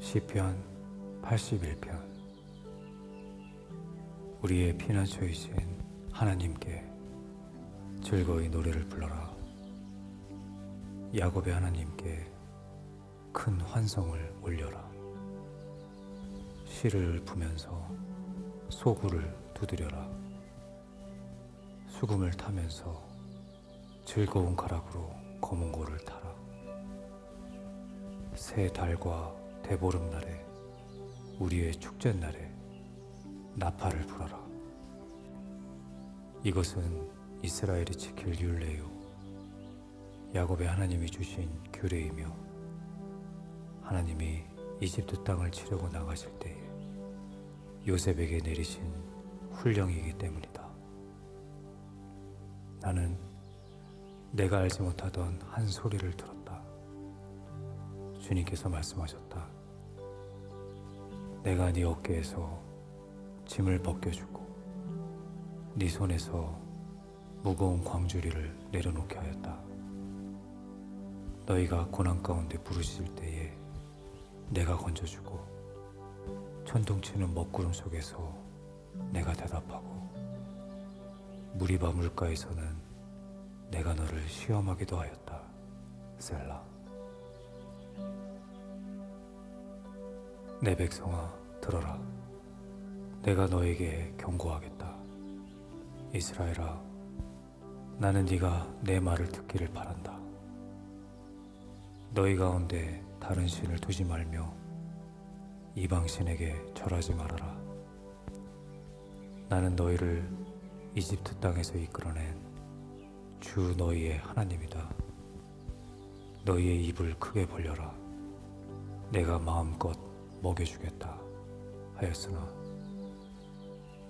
시편 81편. 우리의 피난처이신 하나님께 즐거이 노래를 불러라. 야곱의 하나님께 큰 환성을 올려라. 시를 읊으면서 소구를 두드려라. 수금을 타면서 즐거운 가락으로 거문고를 타라. 새 달과 대보름날에 우리의 축제날에 나팔을 불어라. 이것은 이스라엘이 지킬 율례요 야곱의 하나님이 주신 규례이며 하나님이 이집트 땅을 치려고 나가실 때에 요셉에게 내리신 훈령이기 때문이다. 나는 내가 알지 못하던 한 소리를 들었다. 주님께서 말씀하셨다. 내가 네 어깨에서 짐을 벗겨주고 네 손에서 무거운 광주리를 내려놓게 하였다. 너희가 고난 가운데 부르실 때에 내가 건져주고 천둥치는 먹구름 속에서 내가 대답하고 무리바 물가에서는 내가 너를 시험하기도 하였다. 셀라. 내 백성아 들어라. 내가 너에게 경고하겠다. 이스라엘아, 나는 네가 내 말을 듣기를 바란다. 너희 가운데 다른 신을 두지 말며 이방 신에게 절하지 말아라. 나는 너희를 이집트 땅에서 이끌어낸 주 너희의 하나님이다. 너희의 입을 크게 벌려라. 내가 마음껏 먹여주겠다 하였으나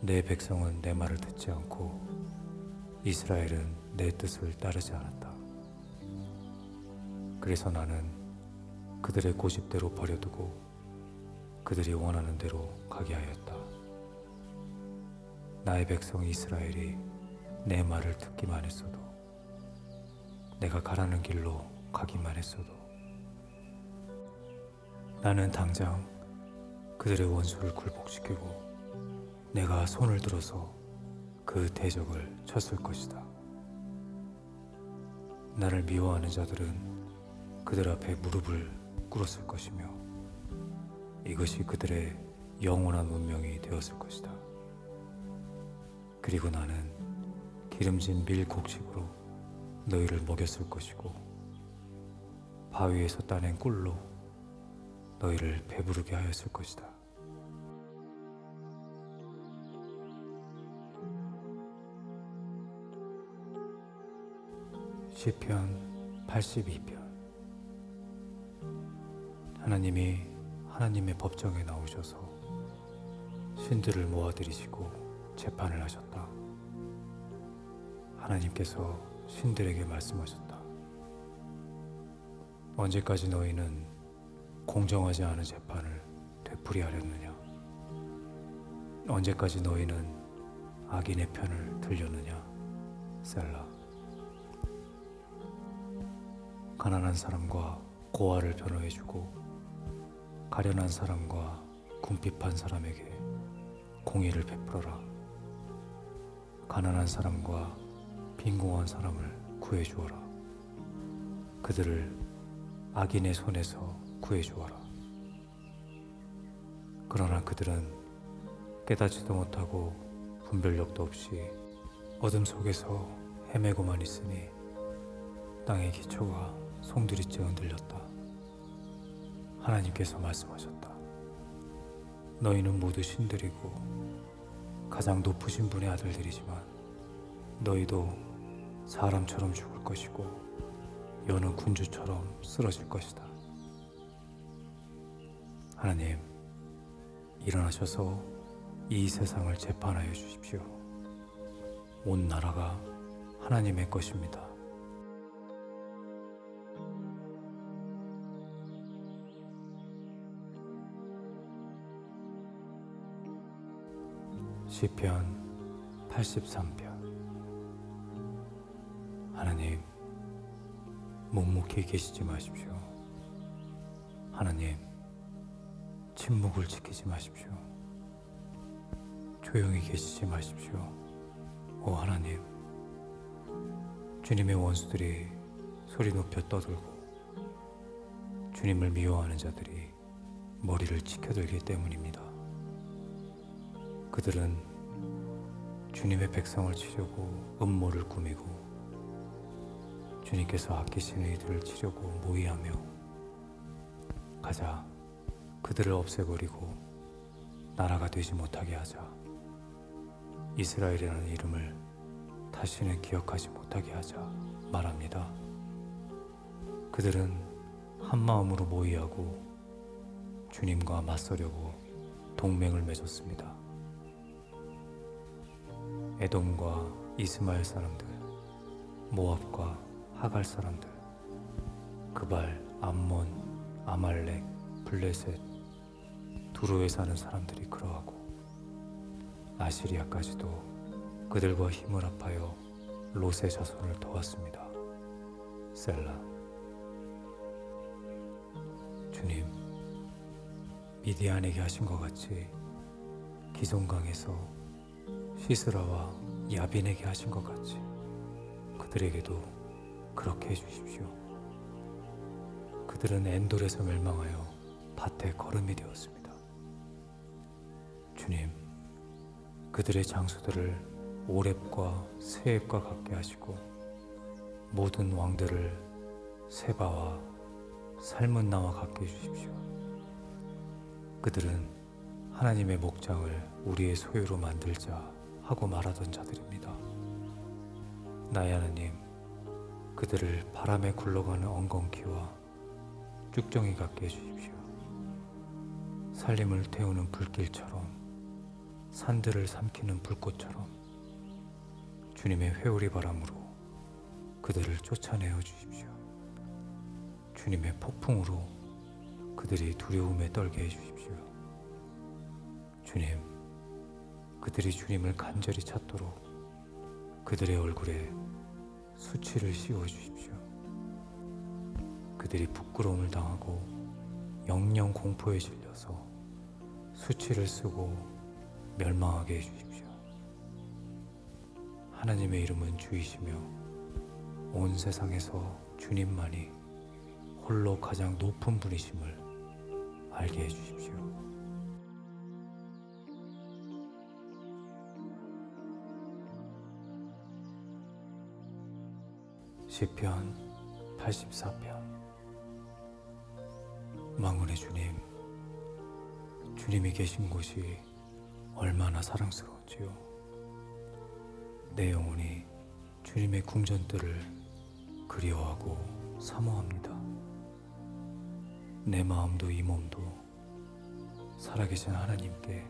내 백성은 내 말을 듣지 않고 이스라엘은 내 뜻을 따르지 않았다. 그래서 나는 그들의 고집대로 버려두고 그들이 원하는 대로 가게 하였다. 나의 백성 이스라엘이 내 말을 듣기만 했어도 내가 가라는 길로 가기만 했어도 나는 당장 그들의 원수를 굴복시키고 내가 손을 들어서 그 대적을 쳤을 것이다. 나를 미워하는 자들은 그들 앞에 무릎을 꿇었을 것이며 이것이 그들의 영원한 운명이 되었을 것이다. 그리고 나는 기름진 밀 곡식으로 너희를 먹였을 것이고 바위에서 따낸 꿀로 너희를 배부르게 하였을 것이다. 시편 82편. 하나님이 하나님의 법정에 나오셔서 신들을 모아들이시고 재판을 하셨다. 하나님께서 신들에게 말씀하셨다. 언제까지 너희는 공정하지 않은 재판을 되풀이하려느냐? 언제까지 너희는 악인의 편을 들려느냐? 셀라. 가난한 사람과 고아를 변호해주고 가련한 사람과 궁핍한 사람에게 공의를 베풀어라. 가난한 사람과 빈궁한 사람을 구해주어라. 그들을 악인의 손에서 구해주어라. 그러나 그들은 깨닫지도 못하고 분별력도 없이 어둠 속에서 헤매고만 있으니 땅의 기초가 송두리째 흔들렸다. 하나님께서 말씀하셨다. 너희는 모두 신들이고 가장 높으신 분의 아들들이지만 너희도 사람처럼 죽을 것이고 여는 군주처럼 쓰러질 것이다. 하나님, 일어나셔서 이 세상을 재판하여 주십시오. 온 나라가 하나님의 것입니다. 시편 83편. 하나님, 묵묵히 계시지 마십시오. 하나님, 침묵을 지키지 마십시오. 조용히 계시지 마십시오. 오 하나님, 주님의 원수들이 소리 높여 떠들고 주님을 미워하는 자들이 머리를 치켜들기 때문입니다. 그들은 주님의 백성을 치려고 음모를 꾸미고 주님께서 아끼시는 이들을 치려고 모의하며 가자, 그들을 없애버리고 나라가 되지 못하게 하자. 이스라엘이라는 이름을 다시는 기억하지 못하게 하자 말합니다. 그들은 한 마음으로 모의하고 주님과 맞서려고 동맹을 맺었습니다. 에돔과 이스마엘 사람들, 모압과 하갈 사람들, 그발, 암몬, 아말렉, 블레셋, 두로에 사는 사람들이 그러하고 아시리아까지도 그들과 힘을 합하여 롯의 자손을 도왔습니다. 셀라. 주님, 미디안에게 하신 것 같이 기송강에서 시스라와 야빈에게 하신 것 같이 그들에게도 그렇게 해주십시오. 그들은 엔돌에서 멸망하여 밭에 거름이 되었습니다. 주님, 그들의 장수들을 오렙과 세렙과 같게 하시고 모든 왕들을 세바와 살문나와 같게 해주십시오. 그들은 하나님의 목장을 우리의 소유로 만들자 하고 말하던 자들입니다. 나의 하나님, 그들을 바람에 굴러가는 엉겅퀴와 쭉정이 같게 해주십시오. 살림을 태우는 불길처럼, 산들을 삼키는 불꽃처럼 주님의 회오리 바람으로 그들을 쫓아내어 주십시오. 주님의 폭풍으로 그들이 두려움에 떨게 해주십시오. 주님, 그들이 주님을 간절히 찾도록 그들의 얼굴에 수치를 씌워 주십시오. 그들이 부끄러움을 당하고 영영 공포에 질려서 수치를 쓰고 멸망하게 해주십시오. 하나님의 이름은 주이시며 온 세상에서 주님만이 홀로 가장 높은 분이심을 알게 해주십시오. 시편 84편. 만군의 주님, 주님이 계신 곳이 얼마나 사랑스러운지요. 내 영혼이 주님의 궁전들을 그리워하고 사모합니다. 내 마음도 이 몸도 살아계신 하나님께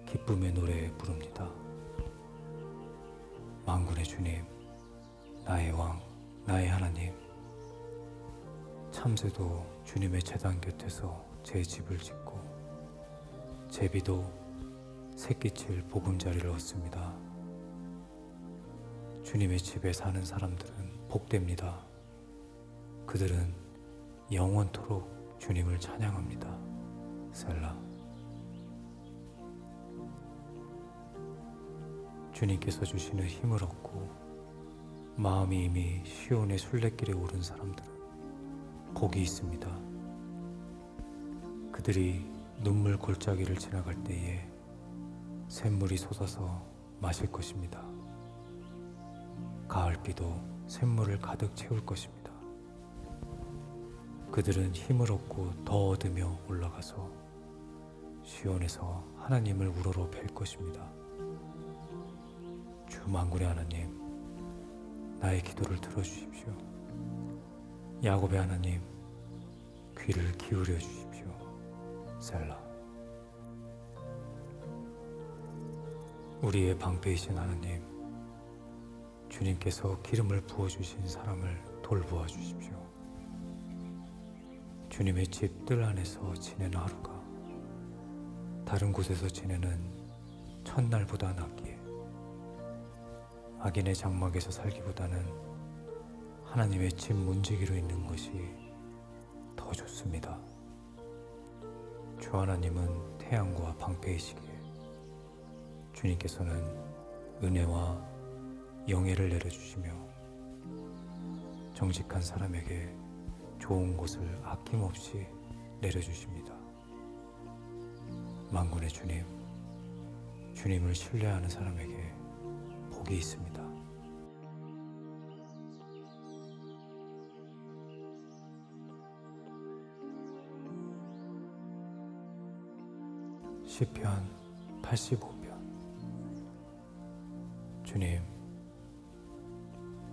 기쁨의 노래 부릅니다. 만군의 주님, 나의 왕, 나의 하나님, 참새도 주님의 제단 곁에서 제 집을 짓고 제비도 새끼칠 보금자리를 얻습니다. 주님의 집에 사는 사람들은 복됩니다. 그들은 영원토록 주님을 찬양합니다. 셀라. 주님께서 주시는 힘을 얻고 마음이 이미 시온의 순례길에 오른 사람들은 복이 있습니다. 그들이 눈물 골짜기를 지나갈 때에 샘물이 솟아서 마실 것입니다. 가을비도 샘물을 가득 채울 것입니다. 그들은 힘을 얻고 더 얻으며 올라가서 시온에서 하나님을 우러러 뵐 것입니다. 주 만군의 하나님, 나의 기도를 들어주십시오. 야곱의 하나님, 귀를 기울여 주십시오. 셀라. 우리의 방패이신 하나님, 주님께서 기름을 부어주신 사람을 돌보아 주십시오. 주님의 집 뜰 안에서 지내는 하루가 다른 곳에서 지내는 첫날보다 낫기에 악인의 장막에서 살기보다는 하나님의 집 문지기로 있는 것이 더 좋습니다. 주 하나님은 태양과 방패이시기에 주님께서는 은혜와 영예를 내려주시며 정직한 사람에게 좋은 것을 아낌없이 내려주십니다. 만군의 주님, 주님을 신뢰하는 사람에게 복이 있습니다. 시편 85편. 주님,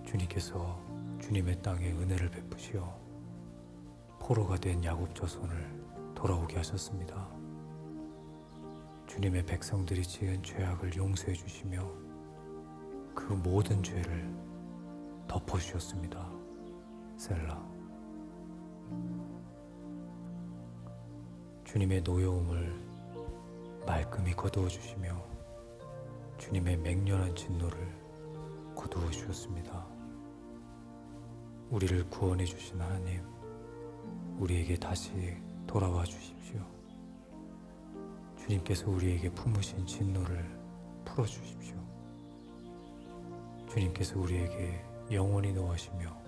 주님께서 주님의 땅에 은혜를 베푸시어 포로가 된 야곱 자손을 돌아오게 하셨습니다. 주님의 백성들이 지은 죄악을 용서해 주시며 그 모든 죄를 덮어주셨습니다. 셀라. 주님의 노여움을 말끔히 거두어 주시며 주님의 맹렬한 진노를 거두어 주셨습니다. 우리를 구원해 주신 하나님, 우리에게 다시 돌아와 주십시오. 주님께서 우리에게 품으신 진노를 풀어 주십시오. 주님께서 우리에게 영원히 노하시며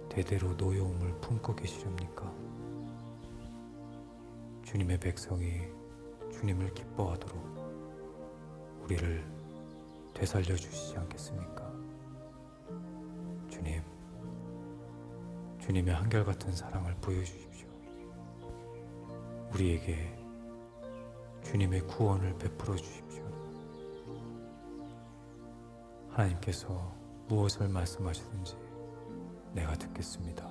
대대로 노여움을 품고 계시렵니까? 주님의 백성이 주님을 기뻐하도록 우리를 되살려 주시지 않겠습니까? 주님, 주님의 한결같은 사랑을 보여주십시오. 우리에게 주님의 구원을 베풀어 주십시오. 하나님께서 무엇을 말씀하시든지 내가 듣겠습니다.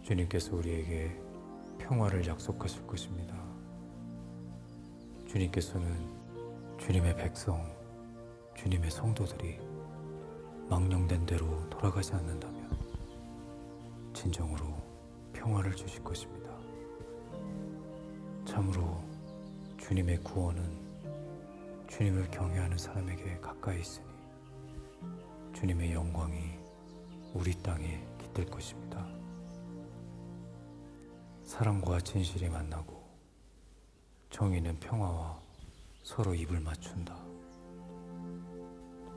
주님께서 우리에게 평화를 약속하실 것입니다. 주님께서는 주님의 백성, 주님의 성도들이 망령된 대로 돌아가지 않는다면 진정으로 평화를 주실 것입니다. 참으로 주님의 구원은 주님을 경외하는 사람에게 가까이 있으니 주님의 영광이 우리 땅에 깃들 것입니다. 사랑과 진실이 만나고 정의는 평화와 서로 입을 맞춘다.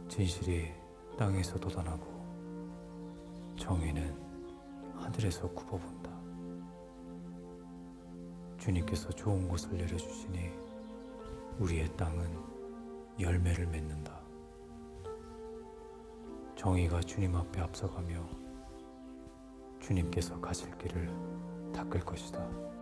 진실이 땅에서 돋아나고 정의는 하늘에서 굽어본다. 주님께서 좋은 것을 내려주시니 우리의 땅은 열매를 맺는다. 정의가 주님 앞에 앞서가며 주님께서 가실 길을 닦을 것이다.